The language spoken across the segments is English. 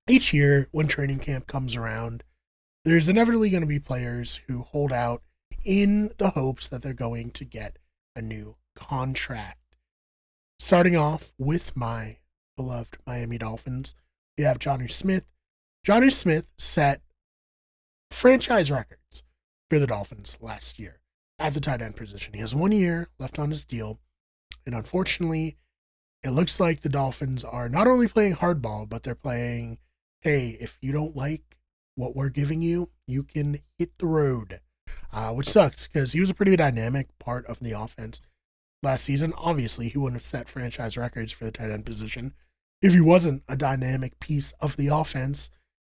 each year when training camp comes around, there's inevitably going to be players who hold out in the hopes that they're going to get a new contract. Starting off with my beloved Miami Dolphins, we have Johnny Smith. Johnny Smith set franchise records for the Dolphins last year at the tight end position. He has 1 year left on his deal, and unfortunately, it looks like the Dolphins are not only playing hardball, but they're playing, hey, if you don't like what we're giving you, you can hit the road, which sucks because he was a pretty dynamic part of the offense last season. Obviously, he wouldn't have set franchise records for the tight end position if he wasn't a dynamic piece of the offense.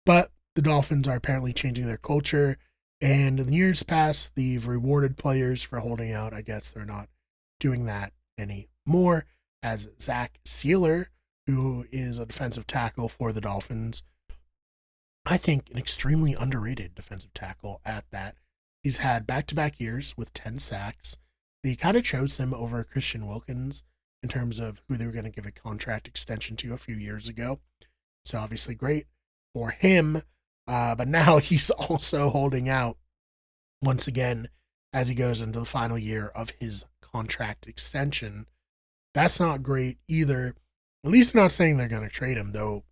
But the Dolphins are apparently changing their culture, and in years past, they've rewarded players for holding out. I guess they're not doing that anymore. As Zach Sealer, who is a defensive tackle for the Dolphins, I think an extremely underrated defensive tackle at that. He's had back-to-back years with 10 sacks. They kind of chose him over Christian Wilkins in terms of who they were going to give a contract extension to a few years ago. So obviously great for him. But now he's also holding out once again as he goes into the final year of his contract extension. That's not great either. At least they're not saying they're going to trade him, though.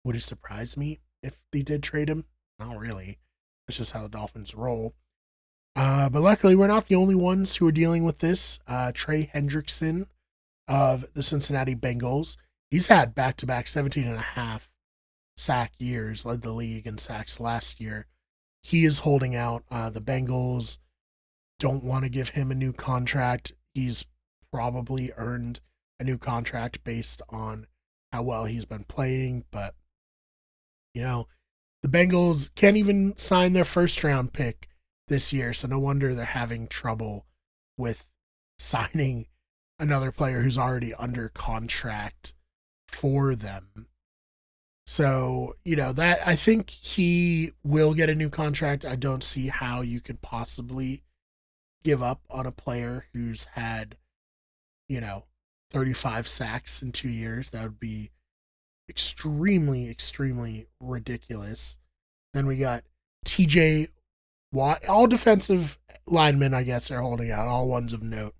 Would it surprise me if they did trade him? Not really. That's just how the Dolphins roll. But luckily, we're not the only ones who are dealing with this. Trey Hendrickson of the Cincinnati Bengals, he's had back-to-back 17 and a half sack years, led the league in sacks last year. He is holding out. The Bengals don't want to give him a new contract. He's probably earned a new contract based on how well he's been playing, but the Bengals can't even sign their first round pick this year, so no wonder they're having trouble with signing another player who's already under contract for them. So, that I think he will get a new contract. I don't see how you could possibly give up on a player who's had 35 sacks in 2 years. That would be extremely, extremely ridiculous. Then we got TJ Watt. All defensive linemen, I guess, are holding out, all ones of note.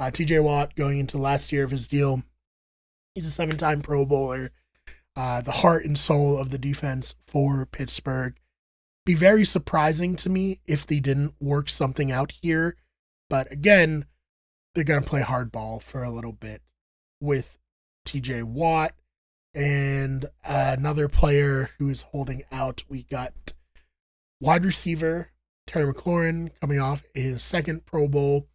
TJ Watt going into last year of his deal. He's a 7-time Pro Bowler, the heart and soul of the defense for Pittsburgh. Be very surprising to me if they didn't work something out here. But again, they're going to play hardball for a little bit with TJ Watt. And another player who is holding out, we got wide receiver Terry McLaurin coming off his second Pro Bowl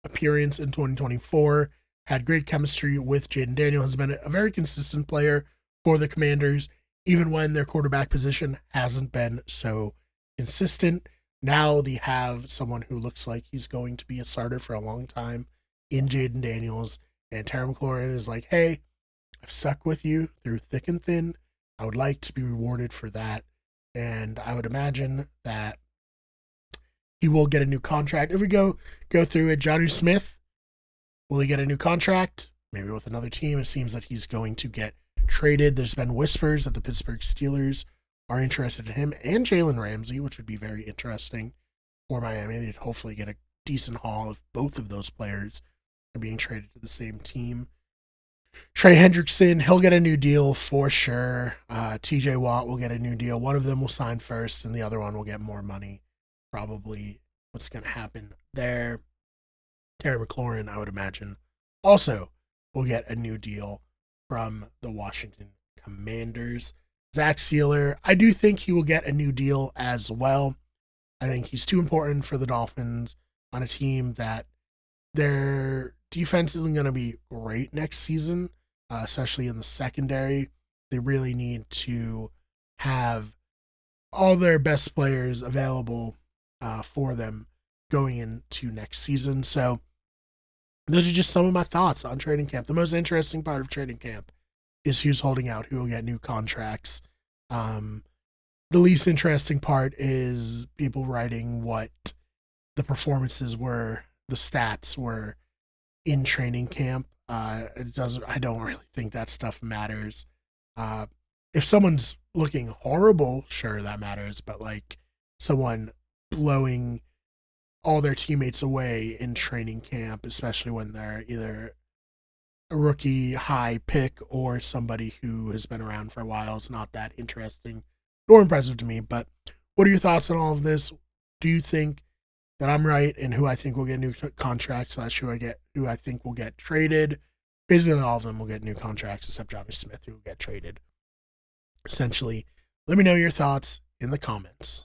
appearance in 2024. Had great chemistry with Jaden Daniel, has been a very consistent player for the Commanders, even when their quarterback position hasn't been so consistent. Now they have someone who looks like he's going to be a starter for a long time in Jaden Daniels. And Terry McLaurin is like, hey, I've stuck with you through thick and thin. I would like to be rewarded for that. And I would imagine that he will get a new contract. If we go through it, Johnny Smith, will he get a new contract? Maybe with another team. It seems that he's going to get traded. There's been whispers that the Pittsburgh Steelers are interested in him and Jalen Ramsey, which would be very interesting for Miami. They'd hopefully get a decent haul if both of those players are being traded to the same team. Trey Hendrickson, he'll get a new deal for sure. TJ Watt will get a new deal. One of them will sign first, and the other one will get more money. Probably what's going to happen there. Terry McLaurin, I would imagine, also will get a new deal from the Washington Commanders. Zach Sealer, I do think he will get a new deal as well. I think he's too important for the Dolphins on a team that their defense isn't going to be great next season, especially in the secondary. They really need to have all their best players available for them going into next season. So those are just some of my thoughts on training camp. The most interesting part of training camp is who's holding out, who will get new contracts. The least interesting part is people writing what the performances were, the stats were in training camp. I don't really think that stuff matters. if someone's looking horrible, sure, that matters. But like someone blowing all their teammates away in training camp, especially when they're either a rookie high pick or somebody who has been around for a while, is not that interesting or impressive to me. But what are your thoughts on all of this? Do you think that I'm right and who I think will get new contracts slash who I think will get traded? Basically, all of them will get new contracts except Johnny Smith, who will get traded. Essentially, let me know your thoughts in the comments.